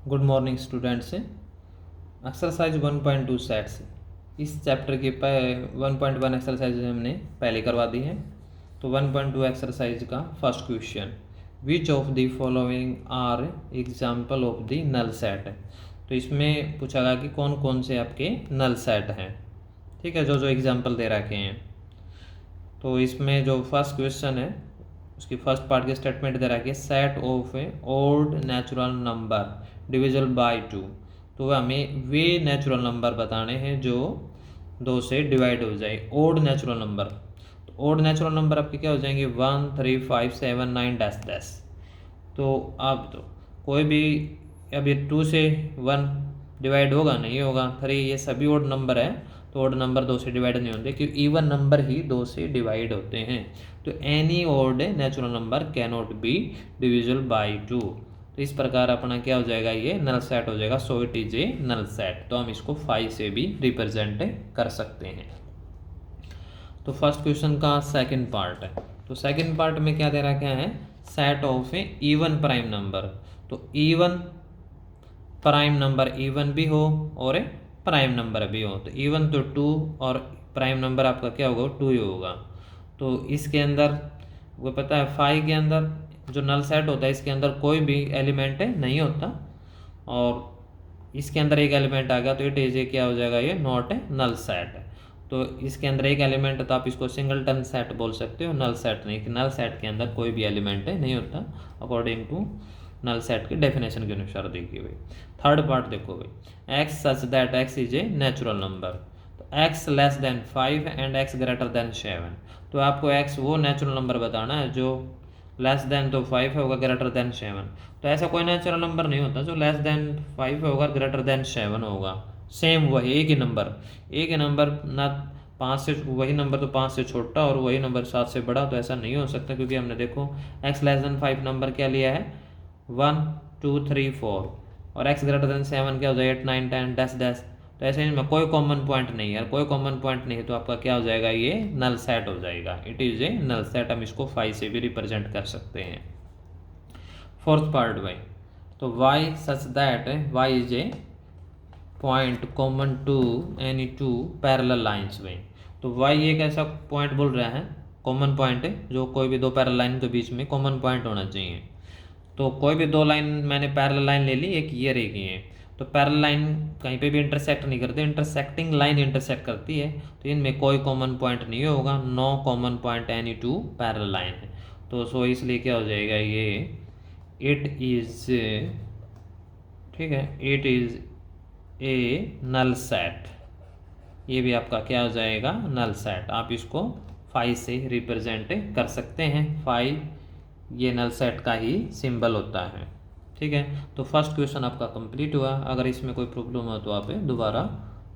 Good morning students. Exercise 1.2 sets इस chapter की 1.1 exercise हमने पहले करवा दी है। तो 1.2 एक्सरसाइज का first question, which of the following are example of the null set. तो इसमें पूछा गया कि कौन कौन से आपके नल सेट हैं। ठीक है, जो जो एग्जाम्पल दे रखे हैं। तो इसमें जो फर्स्ट क्वेश्चन है उसकी फर्स्ट पार्ट की स्टेटमेंट दे रखी है, set of a odd natural number divisible by 2। तो हमें वे नेचुरल नंबर बताने हैं जो 2 से डिवाइड हो जाए, ओड नेचुरल नंबर। तो ओड नेचुरल नंबर आपके क्या हो जाएंगे, 1 3 5 7 9 डैश डैश। तो अब तो कोई भी, अब ये 2 से 1 डिवाइड होगा नहीं होगा, 3 ये सभी ओड नंबर है। तो ओड नंबर 2 से डिवाइड नहीं होते क्योंकि इवन नंबर ही 2 से डिवाइड होते हैं। तो any odd natural number can not be divisible by 2। तो इस प्रकार अपना क्या हो जाएगा, ये नल सेट हो जाएगा। So it is a null set. तो हम इसको 5 से भी रिप्रेजेंट कर सकते हैं। तो फर्स्ट क्वेश्चन का सेकंड पार्ट है। तो सेकंड पार्ट में क्या दे रहा, क्या है, set of A even prime number. तो इवन प्राइम नंबर इवन भी हो और ए प्राइम नंबर भी हो। तो इवन तो 2 और प्राइम नंबर आपका क्या होगा, 2 ही होगा। तो इसके अंदर वो पता है 5 के अंदर जो नल सेट होता है इसके अंदर कोई भी एलिमेंट नहीं होता, और इसके अंदर एक एलिमेंट आ गया तो इट इज ए क्या हो जाएगा, ये नॉट ए नल सेट। तो इसके अंदर एक एलिमेंट है तो आप इसको सिंगलटन सेट बोल सकते हो, नल सेट नहीं। कि नल सेट के अंदर कोई भी एलिमेंट नहीं होता अकॉर्डिंग टू नल सेट के डेफिनेशन के अनुसार। देखिए भाई थर्ड पार्ट देखो भाई, x such that x is a natural number. तो x less than 5 and x greater than 7। तो आपको एक्स वो नेचुरल नंबर बताना है जो लेस देन तो 5 होगा, ग्रेटर देन 7। तो ऐसा कोई नेचुरल नंबर नहीं होता जो लेस देन 5 होगा, ग्रेटर देन 7 होगा। सेम वही एक ही नंबर ना 5 से, वही नंबर तो 5 से छोटा और वही नंबर 7 से बड़ा। तो ऐसा नहीं हो सकता क्योंकि हमने देखो एक्स लेस देन 5 नंबर क्या लिया है, 1 2 3 4, और एक्स ग्रेटर देन 7 क्या हो जाएगा, 8 9 10 डैश डैश। तो ऐसे इनमें कोई कॉमन पॉइंट नहीं है, कोई कॉमन पॉइंट नहीं है तो आपका क्या हो जाएगा, ये नल सेट हो जाएगा। It is a null set. हम इसको 5 से भी रिप्रेजेंट कर सकते हैं। फोर्थ पार्ट भाई, तो y such that y is a point common to any 2 parallel lines में। तो वाई एक ऐसा पॉइंट बोल रहा है, कॉमन पॉइंट है जो कोई भी 2 पैरेलल लाइन के बीच में कॉमन पॉइंट होना चाहिए। तो कोई भी 2 लाइन मैंने पैरेलल लाइन ले ली, एक ये रही है। तो पैरेलल लाइन कहीं पे भी इंटरसेक्ट नहीं करती, इंटरसेक्टिंग लाइन इंटरसेक्ट करती है। तो इनमें कोई कॉमन पॉइंट नहीं होगा, no common point any 2 parallel line है। तो सो इसलिए क्या हो जाएगा, ये इट इज, ठीक है, it is a null set. ये भी आपका क्या हो जाएगा, नल सेट। आप इसको 5 से रिप्रेजेंट कर सकते हैं। 5 ये नल सेट का ही सिंबल होता है। ठीक है, तो फर्स्ट क्वेश्चन आपका कंप्लीट हुआ। अगर इसमें कोई प्रॉब्लम हो तो आप दोबारा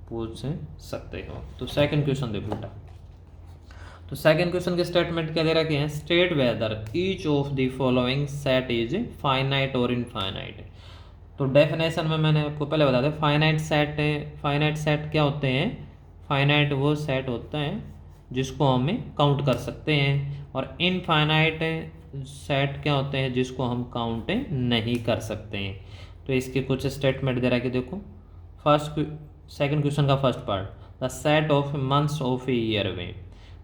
पूछ सकते हो। तो सेकंड क्वेश्चन देखो बेटा। तो सेकंड क्वेश्चन के स्टेटमेंट क्या दे रखे हैं, state whether each of the following set is finite और इनफाइनाइट। तो डेफिनेशन में मैंने आपको पहले बता दें, फाइनाइट सेट क्या होते हैं, फाइनाइट वो सेट होता है जिसको हमें काउंट कर सकते हैं, और इनफाइनाइट सेट क्या होते हैं जिसको हम काउंट नहीं कर सकते हैं। तो इसके कुछ स्टेटमेंट दे रहा है कि देखो सेकंड क्वेश्चन का first part, the set of months of a year में।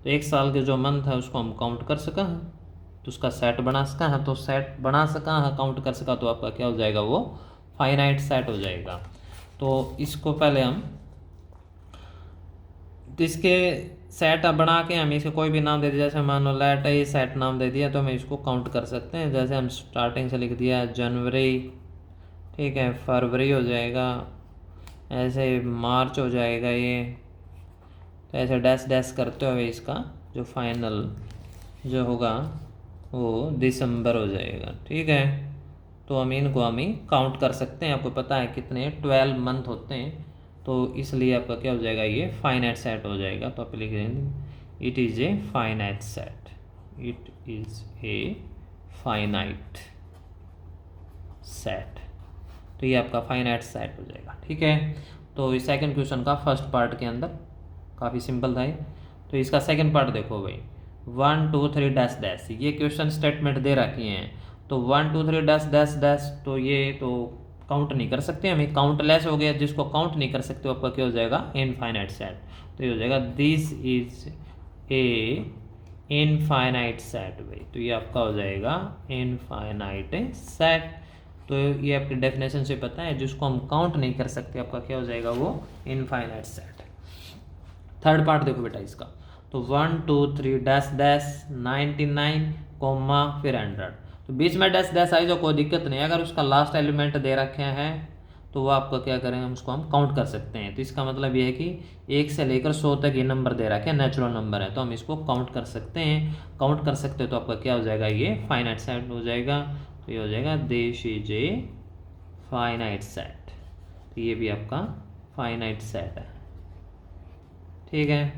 तो एक साल के जो मंथ है उसको हम काउंट कर सका है, तो उसका सेट बना सका है। तो सेट बना सका है, काउंट कर सका, तो आपका क्या हो जाएगा, वो फाइनाइट सेट हो जाएगा। तो इसको पहले हम, तो इसके सेट अब बना के हम इसे कोई भी नाम दे दिया, जैसे मान लो लेट ए सेट नाम दे दिया, तो हम इसको काउंट कर सकते हैं। जैसे हम स्टार्टिंग से लिख दिया जनवरी, ठीक है, फरवरी हो जाएगा, ऐसे मार्च हो जाएगा ये। तो ऐसे डैश डैश करते हुए इसका जो फाइनल जो होगा वो दिसंबर हो जाएगा। ठीक है, तो हम इनको हम ही काउंट कर सकते हैं। आपको पता है कितने 12 मंथ होते हैं, तो इसलिए आपका क्या हो जाएगा, ये फाइनाइट सेट हो जाएगा। तो आप लिख देंगे it is a finite set, it is a finite set. तो ये आपका फाइनाइट सेट हो जाएगा। ठीक है, तो इस सेकंड क्वेश्चन का फर्स्ट पार्ट के अंदर काफ़ी सिंपल था ये। तो इसका सेकंड पार्ट देखो भाई, 1 2 3 डैश डैश, ये क्वेश्चन स्टेटमेंट दे रखी हैं। तो 1 2 3 डैश डैश डैश, तो ये तो काउंट नहीं कर सकते, हमें काउंटलेस हो गया, जिसको काउंट नहीं कर सकते आपका क्या हो जाएगा, इनफाइनाइट सेट। तो ये हो जाएगा this is a infinite set भाई, तो ये आपका हो जाएगा इनफाइनाइट सेट। तो ये आपकी डेफिनेशन से पता है, जिसको हम काउंट नहीं कर सकते आपका क्या हो जाएगा, वो इनफाइनाइट सेट। थर्ड पार्ट देखो बेटा इसका, तो 1 2 3 डैश डैश 99 कोमा फिर 100, तो बीच में डैश डैश आई जो कोई दिक्कत नहीं, अगर उसका लास्ट एलिमेंट दे रखे हैं तो वो आपका क्या करेंगे, हम उसको हम काउंट कर सकते हैं। तो इसका मतलब ये है कि 1 से लेकर 100 तक ये नंबर दे रखे हैं, नेचुरल नंबर है, तो हम इसको काउंट कर सकते हैं। काउंट कर सकते हैं तो आपका क्या हो जाएगा, ये फाइनाइट सेट हो जाएगा। तो ये हो जाएगा this is a finite set, तो ये भी आपका फाइनाइट सेट है। ठीक है,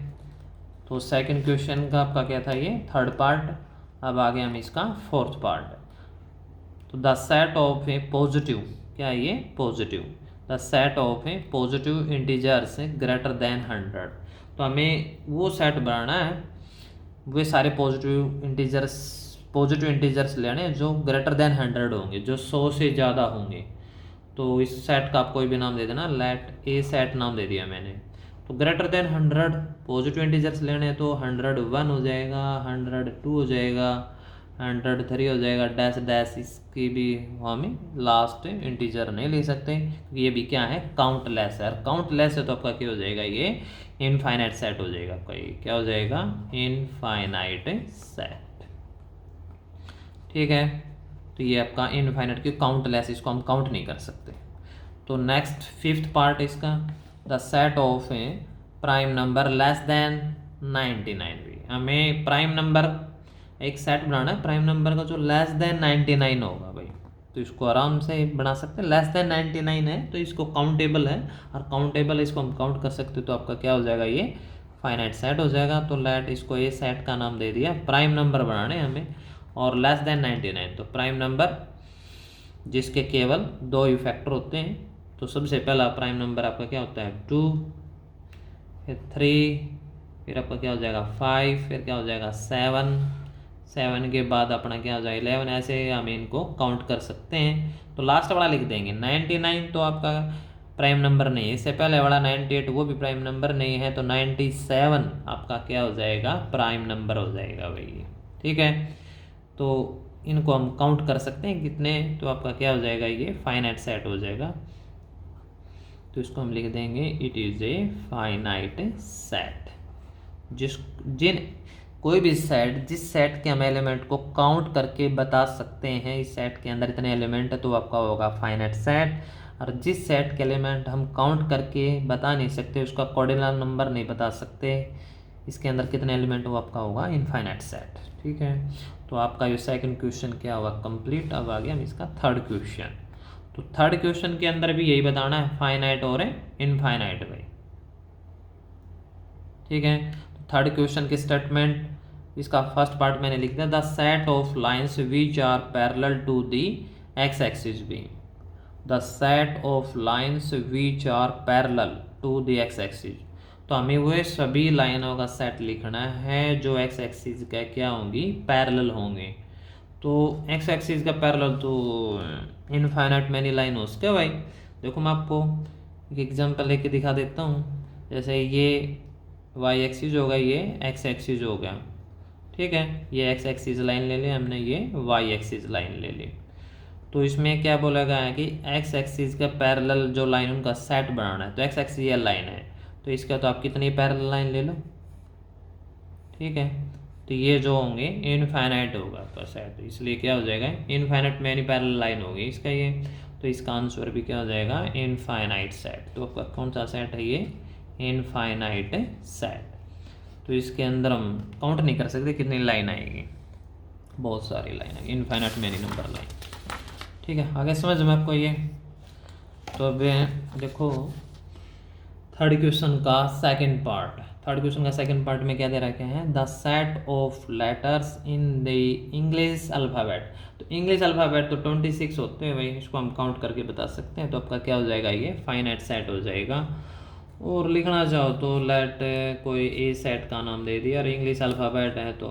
तो सेकंड क्वेश्चन का आपका क्या था, ये थर्ड पार्ट। अब आगे हम इसका फोर्थ पार्ट। तो the set of A positive, क्या है ये, positive, the set of A positive integers greater than 100। तो हमें वो सेट बनाना है, वे सारे पॉजिटिव इंटीजर्स लेने जो ग्रेटर देन 100 होंगे, जो 100 से ज़्यादा होंगे। तो इस सेट का आप कोई भी नाम दे देना, लेट ए सेट नाम दे दिया मैंने। तो ग्रेटर देन 100 पॉजिटिव इंटीजर्स लेने हैं, तो 101 हो जाएगा, 102 हो जाएगा, 103 हो जाएगा, डैश डैश, इसकी भी हमें लास्ट इंटीजर नहीं ले सकते, ये भी क्या है, काउंटलेस है। और काउंटलेस है तो आपका क्या हो जाएगा, ये इनफाइनाइट सेट हो जाएगा आपका, ये क्या हो जाएगा, इनफाइनाइट सेट। ठीक है, तो ये आपका इनफाइनाइट, क्यों, काउंटलेस, इसको हम काउंट नहीं कर सकते। तो नेक्स्ट फिफ्थ पार्ट इसका, the set of A prime number less than 99 भी, हमें प्राइम नंबर एक सेट बनाना है प्राइम नंबर का जो लेस देन 99 होगा भाई। तो इसको आराम से बना सकते हैं, लेस देन 99 है तो इसको काउंटेबल है, और काउंटेबल इसको हम काउंट कर सकते हो, तो आपका क्या हो जाएगा, ये फाइनाइट सेट हो जाएगा। तो लेट इसको ये सेट का नाम दे दिया, प्राइम नंबर बनाने हमें, और लेस देन 99, तो प्राइम नंबर जिसके केवल 2 ही फैक्टर होते हैं। तो सबसे पहला प्राइम नंबर आपका क्या होता है, 2, फिर 3, फिर आपका क्या हो जाएगा 5, फिर क्या हो जाएगा 7 के बाद अपना क्या हो जाएगा 11, ऐसे हम इनको काउंट कर सकते हैं। तो लास्ट वाला लिख देंगे 99, तो आपका प्राइम नंबर नहीं है। इससे पहले वाला 98 वो भी प्राइम नंबर नहीं है, तो 97 आपका क्या हो जाएगा, प्राइम नंबर हो जाएगा भाई। ठीक है, तो इनको हम काउंट कर सकते हैं कितने, तो आपका क्या हो जाएगा, ये फाइनाइट सेट हो जाएगा। तो इसको हम लिख देंगे it is a finite set. कोई भी सेट, जिस सेट के हम एलिमेंट को काउंट करके बता सकते हैं इस सेट के अंदर इतने एलिमेंट है, तो आपका होगा फाइनाइट सेट। और जिस सेट के एलिमेंट हम काउंट करके बता नहीं सकते, उसका कॉर्डिनल नंबर नहीं बता सकते, इसके अंदर कितने एलिमेंट हो, आपका होगा इनफाइनाइट सेट। ठीक है, तो आपका ये सेकंड क्वेश्चन क्या होगा, कंप्लीट। अब आ गया हम इसका थर्ड क्वेश्चन। तो थर्ड क्वेश्चन के अंदर भी यही बताना है, फाइनाइट और इनफाइनाइट भाई। ठीक है, तो थर्ड क्वेश्चन की स्टेटमेंट, इसका फर्स्ट पार्ट मैंने लिख दिया, the set of lines which are parallel to the x axis be, the set of lines which are parallel to the x axis. तो हमें वह सभी लाइनों का सेट लिखना है जो एक्स एक्सिस का क्या होंगी, पैरेलल होंगे। तो एक्स एक्सिस का पैरेलल तो इनफाइनाइट मैनी लाइन हो उसके भाई। देखो मैं आपको एक एग्जांपल लेके दिखा देता हूँ, जैसे ये वाई एक्सिस होगा, ये एक्स एक्सिस हो गया। ठीक है, ये एक्स एक्सिस लाइन ले ली हमने, ये वाई एक्सिस लाइन ले ली। तो इसमें क्या बोला गया है कि एक्स एक्सिस का पैरेलल जो लाइन उनका सेट बनाना है। तो एक्स एक्सिस ये लाइन है, तो इसका तो आप कितनी पैरेलल लाइन ले लो। ठीक है, तो ये जो होंगे इनफाइनाइट होगा आपका सेट, इसलिए क्या हो जाएगा, इनफाइनाइट मैनी पैरेलल लाइन होगी इसका ये। तो इसका आंसर भी क्या हो जाएगा, इनफाइनाइट सेट। तो आपका कौन सा सेट है, ये इनफाइनाइट सेट। तो इसके अंदर हम काउंट नहीं कर सकते कितनी लाइन आएगी, बहुत सारी लाइन आएगी, इनफाइनाइट मैनी नंबर लाइन। ठीक है, आगे समझ में आपको ये। तो अब देखो थर्ड क्वेश्चन का सेकंड पार्ट। थर्ड क्वेश्चन का सेकंड पार्ट में क्या दे रखे हैं, the set of letters in the English alphabet. तो इंग्लिश अल्फ़ाबेट तो 26 होते हैं भाई, इसको हम काउंट करके बता सकते हैं। तो आपका क्या हो जाएगा, ये फाइनाइट सेट हो जाएगा। और लिखना चाहो तो लेट कोई ए सेट का नाम दे दिया, और इंग्लिश अल्फ़ाबेट है तो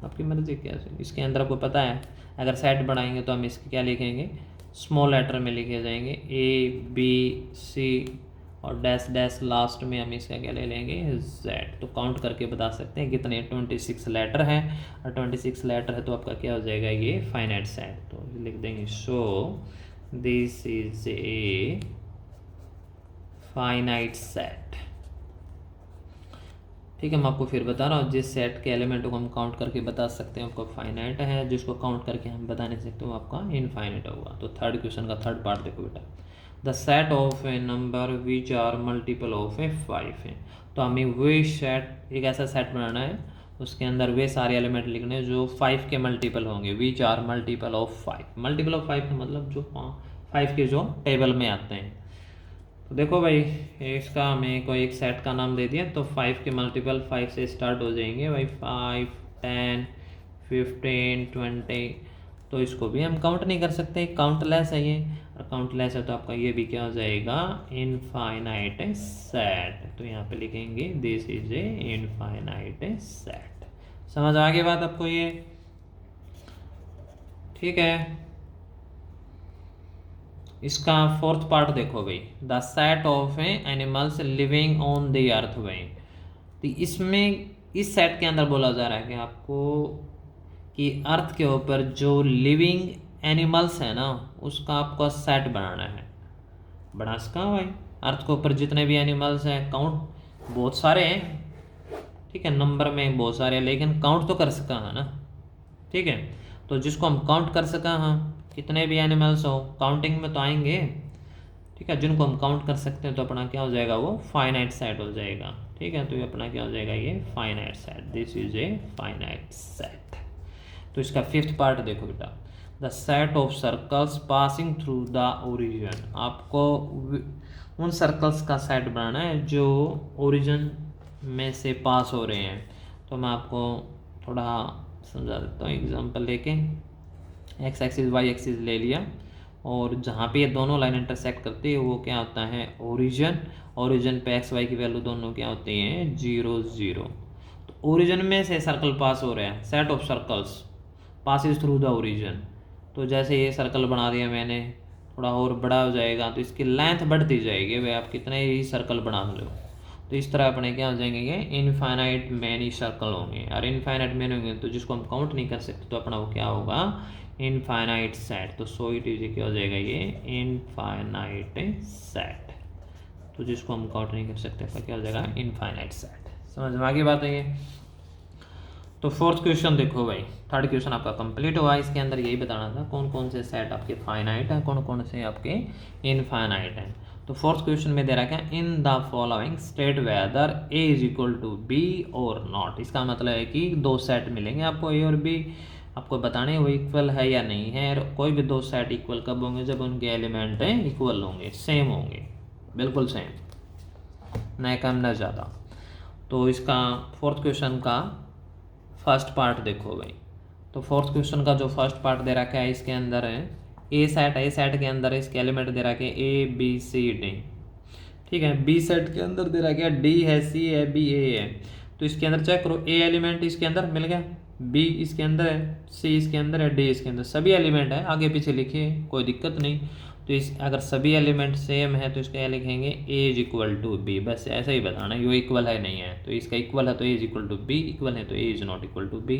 आपकी मर्ज़ी, क्या इसके अंदर आपको पता है अगर सेट बढ़ाएंगे तो हम इसके क्या लिखेंगे, स्मॉल लेटर में लिखे जाएंगे ABC और डैश डैश लास्ट में हम इसका क्या ले लेंगे Z। तो काउंट करके बता सकते हैं कितने 26 लेटर हैं, और 26 लेटर है तो आपका क्या हो जाएगा ये फाइनाइट सेट। तो लिख देंगे so this is a finite set. ठीक है, मैं आपको फिर बता रहा हूँ, जिस सेट के एलिमेंटों को हम काउंट करके बता सकते हैं आपका फाइनाइट है, जिसको काउंट करके हम बता नहीं सकते वो आपका इनफाइनाइट होगा। तो थर्ड क्वेश्चन का थर्ड पार्ट देखो बेटा, the set of a number which are multiple of a 5 है। तो हमें वे सेट, एक ऐसा सेट बनाना है उसके अंदर वे सारे एलिमेंट लिखने हैं जो 5 के मल्टीपल होंगे, which are multiple of 5। Multiple of 5 का मतलब जो 5 के जो टेबल में आते हैं। तो देखो भाई, इसका हमें कोई एक सेट का नाम दे दिया, तो 5 के मल्टीपल 5 से स्टार्ट हो जाएंगे भाई, 5, 10, 15, 20। तो इसको भी हम काउंट नहीं कर सकते, काउंटलेस है ये, और काउंटलेस है तो आपका ये भी क्या हो जाएगा इनफाइनाइट सेट। तो यहाँ पे लिखेंगे this is a infinite set. समझ आ गई बात आपको ये? ठीक है, इसका फोर्थ पार्ट देखो भाई, the set of animals living on the earth भाई। तो इसमें इस सेट के अंदर बोला जा रहा है कि आपको कि अर्थ के ऊपर जो लिविंग एनिमल्स है ना उसका आपको सेट बनाना है। बना सका भाई, अर्थ के ऊपर जितने भी एनिमल्स हैं, काउंट बहुत सारे हैं, ठीक है, नंबर में बहुत सारे हैं, लेकिन काउंट तो कर सका है ना। ठीक है, तो जिसको हम काउंट कर सका, हाँ, कितने भी एनिमल्स हो काउंटिंग में तो आएंगे। ठीक है, जिनको हम काउंट कर सकते हैं तो अपना क्या हो जाएगा वो फाइनाइट सेट हो जाएगा। ठीक है, तो ये अपना क्या हो जाएगा ये finite set, this is a finite set. तो इसका फिफ्थ पार्ट देखो बेटा, the set of circles passing through the origin. आपको उन सर्कल्स का सेट बनाना है जो ओरिजिन में से पास हो रहे हैं। तो मैं आपको थोड़ा समझा देता हूँ एग्जांपल लेके। एक्स एक्सिस वाई एक्सिस ले लिया, और जहाँ पे ये दोनों लाइन इंटरसेक्ट करती है वो क्या होता है ओरिजिन। ओरिजिन पे एक्स वाई की वैल्यू दोनों क्या होती हैं 0, 0। तो ओरिजिन में से सर्कल पास हो रहा है, set of circles passes through the origin. तो जैसे ये सर्कल बना दिया मैंने, थोड़ा और बड़ा हो जाएगा तो इसकी लेंथ बढ़ती जाएगी भाई, आप कितने ही सर्कल बना लो। तो इस तरह अपने क्या हो जाएंगे ये इनफाइनाइट मैनी सर्कल होंगे, और इनफाइनाइट मैनी होंगे तो जिसको हम काउंट नहीं कर सकते तो अपना वो क्या होगा इनफाइनाइट सेट। तो सो इट इज क्या हो जाएगा ये इनफाइनाइट सेट। तो जिसको हम काउंट नहीं कर सकते तो क्या हो जाएगा इनफाइनाइट सेट। समझ में आगे बात है ये? तो फोर्थ क्वेश्चन देखो भाई, थर्ड क्वेश्चन आपका कंप्लीट हुआ। इसके अंदर यही बताना था कौन कौन से सेट आपके फाइनाइट हैं, कौन कौन से आपके इनफाइनाइट हैं। तो फोर्थ क्वेश्चन में दे रखा है in the following state whether a is equal to b और नॉट। इसका मतलब है कि दो सेट मिलेंगे आपको, ए और बी, आपको बताने वो इक्वल है या नहीं है। और कोई भी दो सेट इक्वल कब होंगे, जब उनके एलिमेंट इक्वल होंगे, सेम होंगे, बिल्कुल सेम, न कम न ज़्यादा। तो इसका फोर्थ क्वेश्चन का फर्स्ट पार्ट देखो भाई। तो फोर्थ क्वेश्चन का जो फर्स्ट पार्ट दे रखा है इसके अंदर है ए सेट के अंदर इसके एलिमेंट दे रखे हैं ए बी सी डी। ठीक है, बी सेट के अंदर दे रखा है डी है, सी है, बी ए है। तो इसके अंदर चेक करो, ए एलिमेंट इसके अंदर मिल गया, बी इसके अंदर है, सी इसके अंदर है, डी इसके अंदर, सभी एलिमेंट है, आगे पीछे लिखिए कोई दिक्कत नहीं। तो इस अगर सभी एलिमेंट सेम है तो इसका क्या लिखेंगे A is equal to B, बस ऐसा ही बताना है, ये इक्वल है नहीं है। तो इसका इक्वल है तो A is equal to B, equal है तो A is not equal to B.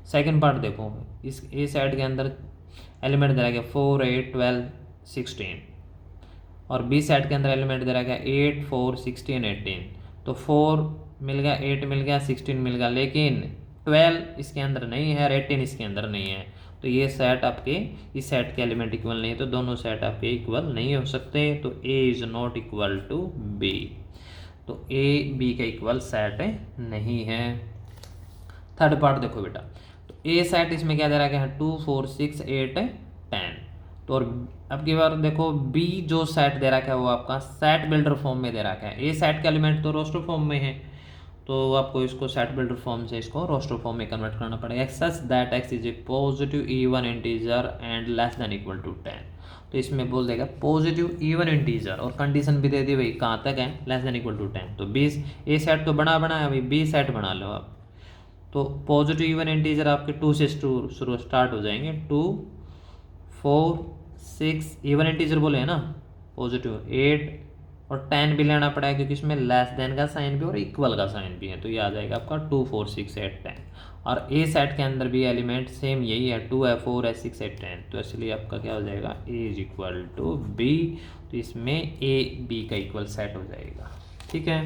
Second part देखो, इस ए सेट के अंदर एलिमेंट दे रखा है 4, 8, 12, 16, और बी सेट के अंदर एलिमेंट दे रखा है 8, 4, 16, 18। तो 4 मिल गया, 8 मिल गया, 16 मिल गया, लेकिन 12 इसके अंदर नहीं है और 18 इसके अंदर नहीं है। तो ये सेट आपके इस सेट के एलिमेंट इक्वल नहीं है, तो दोनों सेट आपके इक्वल नहीं हो सकते। तो A is not equal to B, तो ए बी का इक्वल सेट नहीं है। थर्ड पार्ट देखो बेटा, तो ए सेट इसमें क्या दे रहा है 2, 4, 6, 8, 10। तो और अब की बार देखो बी जो सेट दे रखा है वो आपका सेट बिल्डर फॉर्म में दे रखा है। ए सेट का एलिमेंट तो रोस्टर फॉर्म में है, तो आपको इसको सेट बिल्डर फॉर्म से इसको रोस्टर फॉर्म में कन्वर्ट करना पड़ेगा। Such that x is a positive even integer and less than equal to 10। तो इसमें बोल देगा पॉजिटिव इवन इंटीजर, और कंडीशन भी दे दी भाई कहाँ तक है लेस देन इक्वल टू 10। तो 20 ए सेट तो बना है भाई, बी सेट बना लो आप। तो पॉजिटिव इवन इंटीजर आपके 2 से शुरू स्टार्ट हो जाएंगे, 2, 4, 6 इवन इंटीजर बोले हैं ना, पॉजिटिव 8 और 10 भी लेना पड़ेगा क्योंकि इसमें लेस देन का साइन भी और इक्वल का साइन भी है, तो ये आ जाएगा आपका 2 4 6 8 10। और ए सेट के अंदर भी एलिमेंट सेम यही है, 2 है 4 है 6 है 10, तो इसलिए आपका क्या हो जाएगा ए इज इक्वल टू बी, तो इसमें ए बी का इक्वल सेट हो जाएगा। ठीक है,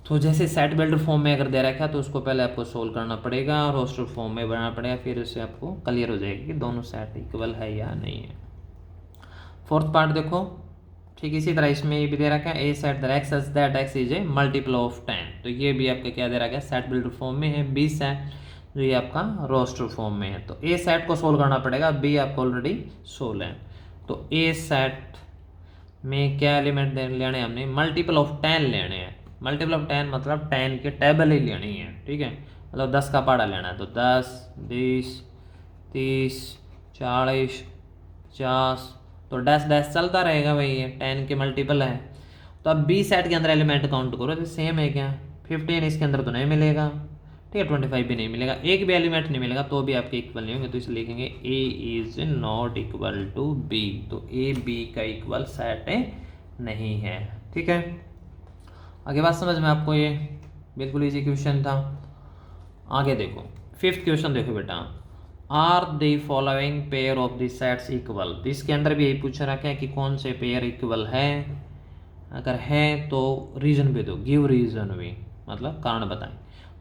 तो जैसे सेट बिल्डर फॉर्म में अगर दे रखा है तो उसको पहले आपको सोल्व करना पड़ेगा और रोस्टर फॉर्म में बनाना पड़ेगा, फिर उससे आपको क्लियर हो जाएगा कि दोनों सेट इक्वल है या नहीं है। फोर्थ पार्ट देखो, ठीक इसी तरह इसमें ये भी दे रखा है a set that x such that x is a multiple of 10, तो ये भी आपका क्या दे रखा है सेट बिल्डर फॉर्म में है। बी सेट जो ये आपका रोस्टर फॉर्म में है, तो ए सेट को सोल्व करना पड़ेगा, बी आपको ऑलरेडी सोल्व है। तो ए सेट में क्या एलिमेंट लेने हैं हमने, मल्टीपल ऑफ 10 लेने हैं। मल्टीपल ऑफ 10 मतलब 10 के टेबल ही लेनी है। ठीक है, मतलब 10 का पहाड़ा लेना है, तो 10 20 30 40 50, तो डैश डैश चलता रहेगा भाई, ये 10 के मल्टीपल है। तो अब बी सेट के अंदर एलिमेंट काउंट करो तो सेम है क्या, 15 इसके अंदर तो नहीं मिलेगा, ठीक है 25 भी नहीं मिलेगा, एक भी एलिमेंट नहीं मिलेगा, तो भी आपके इक्वल नहीं होंगे, तो इसे लिखेंगे A is not equal to B, तो ए बी का इक्वल सेट नहीं है। ठीक है, आगे बात समझ में आपको, ये बिल्कुल इजी क्वेश्चन था। आगे देखो फिफ्थ क्वेश्चन देखो बेटा, are the following pair of the sets equal, तो इसके अंदर भी यही पूछा रखा है कि कौन से पेयर इक्वल है, अगर है तो रीजन भी दो, गिव रीजन भी, मतलब कारण बताएं।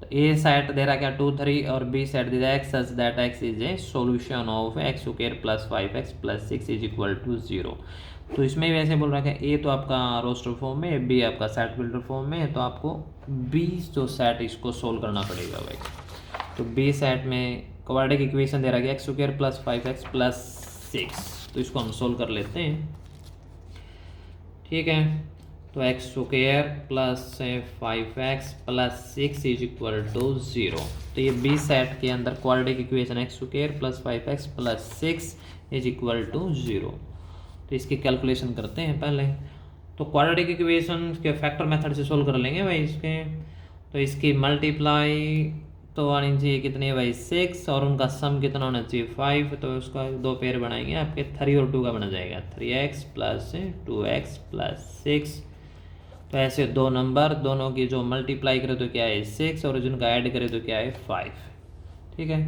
तो ए सेट दे रहा है 2 3 और बी सेट दे रहा है x such that x is a solution of x square plus 5x plus 6 is equal to 0। तो इसमें भी ऐसे बोल रहा है ए तो आपका रोस्टर फॉर्म में, बी आपका सेट बिल्डर फॉर्म में है, तो आपको बी जो सेट इसको सोल्व करना पड़ेगा भाई। तो बी सेट में क्वाड्रेटिक इक्वेशन दे रहा है x square plus 5x plus 6, तो इसको हम सोल्व कर लेते हैं। ठीक है, तो x square plus 5x plus 6 is equal to 0, तो ये बी सेट के अंदर quadratic equation x square plus 5x plus 6 is equal to 0। तो इसकी कैलकुलेशन करते हैं पहले, तो क्वाड्रेटिक इक्वेशन के फैक्टर मेथड से सोल्व कर लेंगे भाई इसके। तो इसकी मल्टीप्लाई तो आनी चाहिए कितनी है भाई 6, और उनका सम कितना होना चाहिए 5, तो उसका दो पेयर बनाएंगे आपके 3 और 2 का बना जाएगा 3x प्लस 2x प्लस 6। तो ऐसे दो नंबर दोनों की जो मल्टीप्लाई करे तो क्या है 6, और जिनका ऐड करे तो क्या है 5। ठीक है,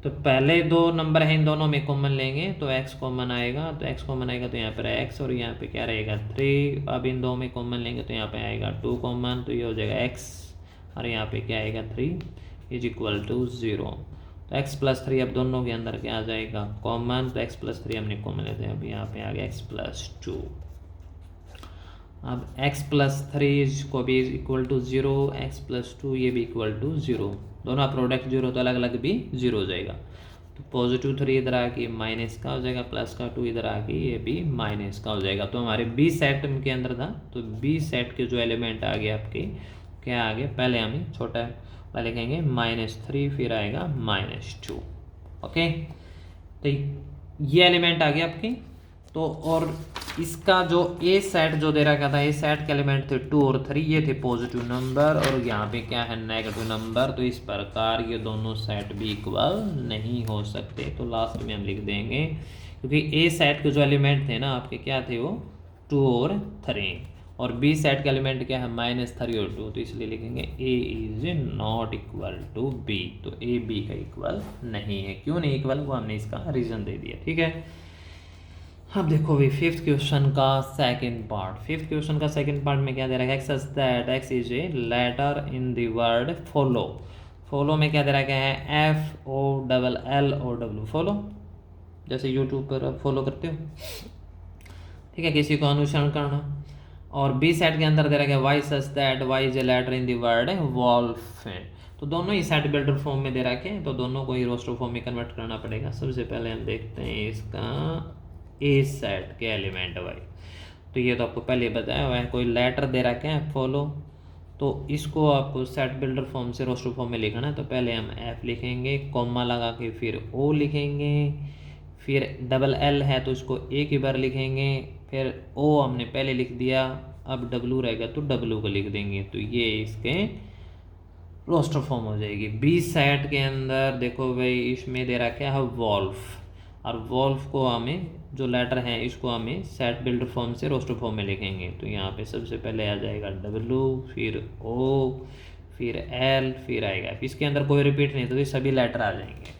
तो पहले दो नंबर हैं इन दोनों में कॉमन लेंगे, तो x कॉमन आएगा, तो x कॉमन आएगा तो यहाँ पर x और यहाँ पे क्या रहेगा 3। अब इन दो में कॉमन लेंगे तो यहाँ पे आएगा 2 कॉमन, तो ये हो जाएगा x और यहाँ पे क्या आएगा 3 इज इक्वल टू 0। तो x प्लस 3 अब दोनों के अंदर क्या आ जाएगा कॉमन, तो x प्लस 3 हमने कॉमन लेते हैं, अब यहाँ पे आ गया x प्लस 2। अब x प्लस 3 को भी इक्वल टू 0, x प्लस 2 ये भी इक्वल टू 0, दोनों प्रोडक्ट 0 तो अलग अलग भी 0 हो जाएगा। तो पॉजिटिव 3 इधर आके माइनस का हो जाएगा, प्लस का 2 इधर आके ये भी माइनस का हो जाएगा। तो हमारे बी सेट के अंदर था, तो बी सेट के जो एलिमेंट आ गए आपके क्या आ गए, पहले हमें छोटा पहले लिखेंगे -3 फिर आएगा -2। ओके, तो ये एलिमेंट आ गया आपके। तो और इसका जो ए सेट जो दे रखा था, ए सेट के एलिमेंट थे 2 और 3, ये थे पॉजिटिव नंबर, और यहाँ पे क्या है नेगेटिव नंबर। तो इस प्रकार ये दोनों सेट भी इक्वल नहीं हो सकते, तो लास्ट में हम लिख देंगे, क्योंकि ए सेट के जो एलिमेंट थे ना आपके क्या थे वो 2 और 3, और बी सेट का एलिमेंट क्या है -3 और 2, तो इसलिए लिखेंगे A is not equal to B. तो ए बी का इक्वल नहीं है, क्यों नहीं इक्वल, वो हमने इसका रीजन दे दिया। ठीक है, अब देखो भाई फिफ्थ क्वेश्चन का सेकंड पार्ट। फिफ्थ क्वेश्चन का सेकंड पार्ट में क्या दे रहा है, x that x is a letter in the word follow. Follow में क्या दे रहा है FOLLOW, फॉलो, जैसे यूट्यूब पर फॉलो करते हो, ठीक है, किसी को अनुसरण करना। और बी सेट के अंदर दे रहा है y such that y is a letter in the word wolf. तो दोनों ही सेट बिल्डर फॉर्म में दे रखे हैं, तो दोनों को ही रोस्टर फॉर्म में कन्वर्ट करना पड़ेगा। सबसे पहले हम देखते हैं इसका ए सेट के एलिमेंट वाई। तो ये तो आपको पहले बताया हुआ है, कोई लेटर दे रखे हैं फॉलो, तो इसको आपको सेट बिल्डर फॉर्म से रोस्टर फॉर्म में लिखना है। तो पहले हम F लिखेंगे, कॉमा लगा के फिर O लिखेंगे, फिर LL है तो इसको एक ही बार लिखेंगे, फिर O हमने पहले लिख दिया, अब W रहेगा तो W को लिख देंगे। तो ये इसके रोस्टर फॉर्म हो जाएगी। बी सेट के अंदर देखो भाई इसमें दे रखा है वॉल्फ, और वोल्फ को हमें जो लेटर है इसको हमें सेट बिल्डर फॉर्म से रोस्टर फॉर्म में लिखेंगे। तो यहाँ पे सबसे पहले आ जाएगा W, फिर O, फिर L, फिर आएगा F। इसके अंदर कोई रिपीट नहीं, तो ये सभी लेटर आ जाएंगे।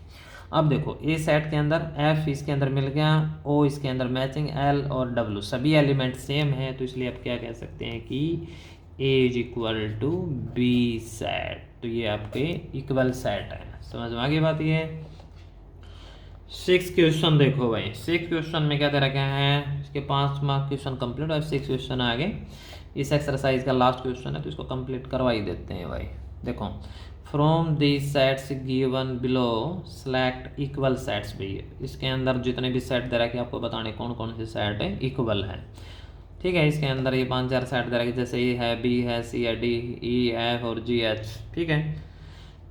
अब देखो ए सेट के अंदर F इसके अंदर मिल गया, O इसके अंदर मैचिंग, L और W सभी एलिमेंट सेम है, तो इसलिए आप क्या कह सकते हैं कि A is equal to B set. तो ये आपके इक्वल सेट है। समझ में आ गई बात। ये 6 क्वेश्चन देखो भाई, 6 क्वेश्चन में क्या दे रखा है, इसके 5 मार्क क्वेश्चन कंप्लीट और 6 क्वेश्चन आगे। इस एक्सरसाइज का लास्ट क्वेश्चन है, तो इसको कंप्लीट करवा ही देते हैं भाई। देखो, from the sets given below select equal sets. भाई इसके अंदर जितने भी सेट दे रखे आपको बताने कौन कौन से सेट है इक्वल है। ठीक है, इसके अंदर ये 5-4 सेट दे रखे, जैसे ए है, बी है, सी है, डी, ई, एफ और जी, एच। ठीक है,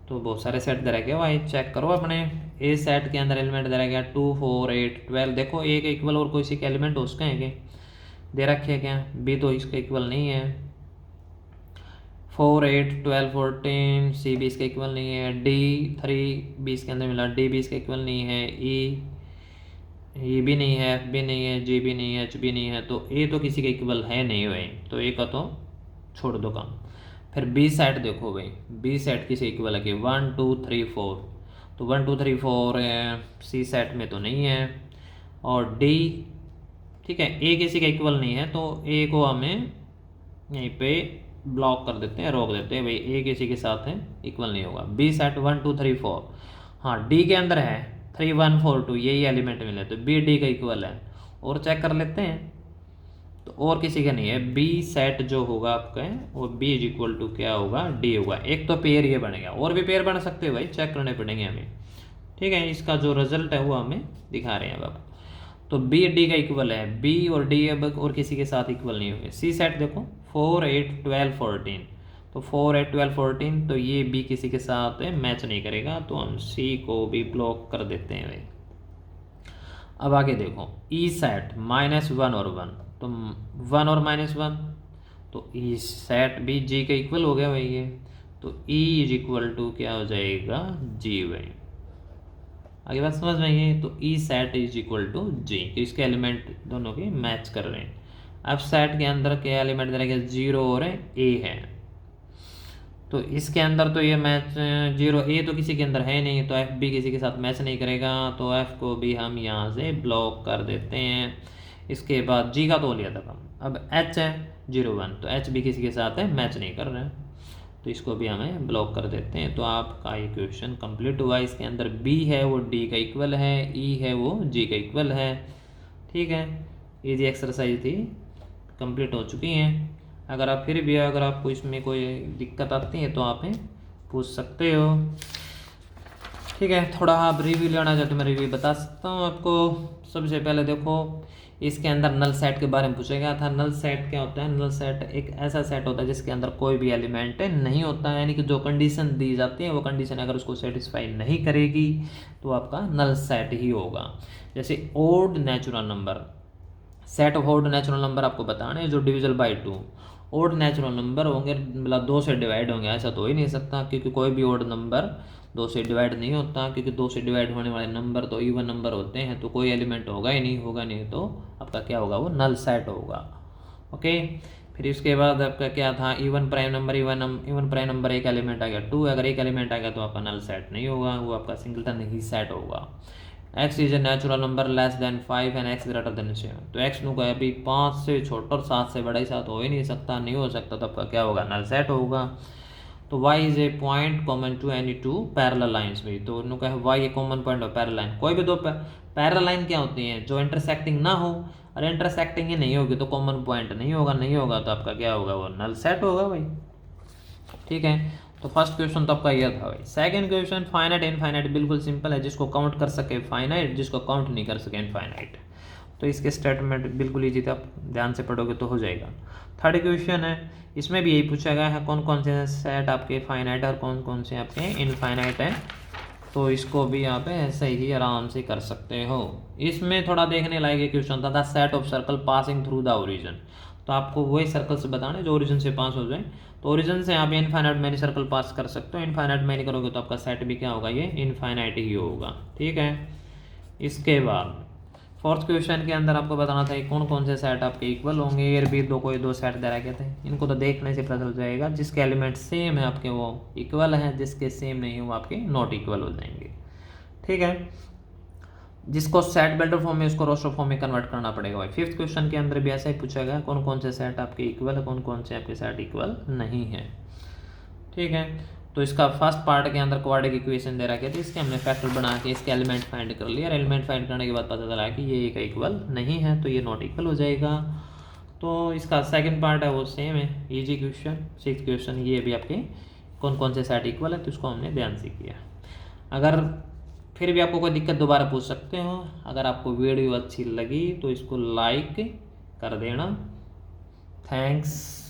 तो बहुत सारे सेट दे रखे भाई, चेक करो अपने। ए सेट के अंदर एलिमेंट दे रखे 2, 4, 8, 12। देखो एक इक्वल और कोई सी के एलिमेंट उसके हैं क्या, दे रखे हैं क्या, बी तो इसका इक्वल नहीं है। 4, 8, 12, 14 सी भी इसका इक्वल नहीं है। डी 3 बी इसके अंदर मिला, डी भी इसका इक्वल नहीं है। ई भी नहीं है, एफ भी नहीं है, जी भी नहीं है, एच भी नहीं है, तो ए तो किसी का इक्वल है नहीं भाई, तो ए का तो छोड़ दो काम। फिर बी सेट देखो भाई, बी सेट किसी इक्वल है कि 1, 2, 3, 4, तो 1, 2, 3, 4 सी सेट में तो नहीं है। और डी, ठीक है, ए किसी का इक्वल नहीं है, तो ए को हमें यहीं पे ब्लॉक कर देते हैं, रोक देते हैं भाई, ए किसी के साथ है इक्वल नहीं होगा। बी सेट 1, 2, 3, 4, हाँ डी के अंदर है 3, 1, 4, 2, यही एलिमेंट मिले, तो बी डी का इक्वल है। और चेक कर लेते हैं, तो और किसी का नहीं है। बी सेट जो होगा आपका वो बी इज इक्वल टू क्या होगा, डी होगा। एक तो पेयर ये बनेगा, और भी पेयर बन सकते हैं भाई, चेक करने पड़ेंगे हमें। ठीक है, इसका जो रिजल्ट है वो हमें दिखा रहे हैं अब। तो बी डी का इक्वल है, बी और डी अब और किसी के साथ इक्वल नहीं होंगे। सी सेट देखो 4, 8, 12, 14, तो 4, 8, 12, 14, तो ये बी किसी के साथ मैच नहीं करेगा, तो हम सी को भी ब्लॉक कर देते हैं भाई। अब आगे देखो, ई सेट -1 और 1, तो 1 और -1, तो ई सेट भी जी के इक्वल हो गया भाई ये, तो ई इज इक्वल टू क्या हो जाएगा, जी भाई। आगे बात समझ में आई है, तो ई सेट इज इक्वल टू जी, इसके एलिमेंट दोनों के मैच कर रहे हैं। अब सेट के अंदर के एलिमेंट दे रखे 0 और ए है, तो इसके अंदर तो ये मैच 0, ए तो किसी के अंदर है नहीं, तो एफ भी किसी के साथ मैच नहीं करेगा, तो एफ को भी हम यहाँ से ब्लॉक कर देते हैं। इसके बाद जी का तो लिया था हम। अब एच है 0, 1, तो एच भी किसी के साथ है मैच नहीं कर रहे हैं, तो इसको भी हमें ब्लॉक कर देते हैं। तो आपका ये क्वेश्चन कंप्लीट हुआ। इसके अंदर बी है वो डी का इक्वल है, ई है वो जी का इक्वल है। ठीक है, इजी एक्सरसाइज थी, कंप्लीट हो चुकी हैं। अगर आप फिर भी अगर आपको इसमें कोई दिक्कत आती है तो आप पूछ सकते हो। ठीक है, थोड़ा आप रिव्यू लेना चाहते तो मैं रिव्यू बता सकता हूँ आपको। सबसे पहले देखो, इसके अंदर नल सेट के बारे में पूछा गया था। नल सेट क्या होता है, नल सेट एक ऐसा सेट होता है जिसके अंदर कोई भी एलिमेंट नहीं होता है, यानी कि जो कंडीशन दी जाती है वो कंडीशन अगर उसको सेटिस्फाई नहीं करेगी तो आपका नल सेट ही होगा। जैसे odd natural number, set of odd natural number आपको बताना है जो divisible by 2। Odd natural number होंगे मतलब 2 से डिवाइड होंगे, ऐसा तो हो ही नहीं सकता, क्योंकि कोई भी ओड नंबर 2 से डिवाइड नहीं होता, क्योंकि 2 से डिवाइड होने वाले नंबर तो इवन नंबर होते हैं, तो कोई एलिमेंट होगा ही नहीं, होगा नहीं तो आपका क्या होगा, वो नल सेट होगा। ओके, फिर इसके बाद आपका क्या था, even prime number, even prime number एक एलिमेंट आ गया 2, अगर एक एलिमेंट आ गया तो आपका नल सेट नहीं होगा, वो आपका सिंगलटन ही सेट होगा। x is a natural number less than 5 and x greater than 7, तो x नु का अभी 5 से छोटा और 7 से बड़ा ही साथ हो ही नहीं सकता, नहीं हो सकता, तो आपका क्या होगा, नल सेट होगा। तो y is a point common to any 2 parallel lines भी, तो उन्होंने कहा y a common point of parallel line. कोई भी 2 पैरेलल लाइन क्या होती हैं, जो इंटरसेक्टिंग ना हो, और इंटरसेक्टिंग ही नहीं होगी तो कॉमन पॉइंट नहीं होगा, नहीं होगा तो आपका क्या होगा, वो नल सेट होगा भाई। ठीक है, तो फर्स्ट क्वेश्चन तो आपका यह था भाई। सेकंड क्वेश्चन, फाइनाइट इनफाइनाइट, बिल्कुल सिंपल है, जिसको काउंट कर सके फाइनाइट, जिसको काउंट नहीं कर सके इनफाइनाइट। तो इसके स्टेटमेंट बिल्कुल ईजी था, आप ध्यान से पढ़ोगे तो हो जाएगा। थर्ड क्वेश्चन है, इसमें भी यही पूछा गया है कौन कौन से सेट आपके फाइनाइट और कौन कौन से आपके इनफाइनाइट है, तो इसको भी यहाँ पे ऐसे ही आराम से कर सकते हो। इसमें थोड़ा देखने लायक क्वेश्चन था, set of circle passing through the origin, तो आपको वही सर्कल से बताना है जो ओरिजिन से पास हो जाए, तो ओरिजिन से आप इनफाइनाइट मैनी सर्कल पास कर सकते हो। इनफाइनाइट मैनी करोगे तो आपका सेट भी क्या होगा, ये इनफाइनाइट ही होगा। ठीक है, इसके बाद फोर्थ क्वेश्चन के अंदर आपको बताना था कि कौन कौन से सेट आपके इक्वल होंगे। ये भी कोई दो सेट दे रखे थे, इनको तो देखने से पता चल जाएगा। जिसके एलिमेंट सेम है आपके वो इक्वल हैं, जिसके सेम नहीं वो आपके नॉट इक्वल हो जाएंगे। ठीक है, जिसको सेट बिल्डर फॉर्म में उसको रोस्टर फॉर्म में कन्वर्ट करना पड़ेगा भाई। फिफ्थ क्वेश्चन के अंदर भी ऐसा ही पूछा गया, कौन कौन से सेट आपके इक्वल है, कौन कौन से आपके सेट इक्वल नहीं है। ठीक है, तो इसका फर्स्ट पार्ट के अंदर क्वाड्रेटिक इक्वेशन दे रखे थे, इसके हमने फैक्टर बना के इसके एलिमेंट फाइंड कर लिया। एलिमेंट फाइंड करने के बाद पता चला कि ये एक इक्वल नहीं है, तो ये नॉट इक्वल हो जाएगा। तो इसका सेकंड पार्ट है वो सेम है, इजी क्वेश्चन। सिक्स क्वेश्चन ये भी आपके कौन कौन से सेट इक्वल है, तो इसको हमने ध्यान से किया। अगर फिर भी आपको कोई दिक्कत दोबारा पूछ सकते हो। अगर आपको वीडियो अच्छी लगी तो इसको लाइक कर देना। थैंक्स।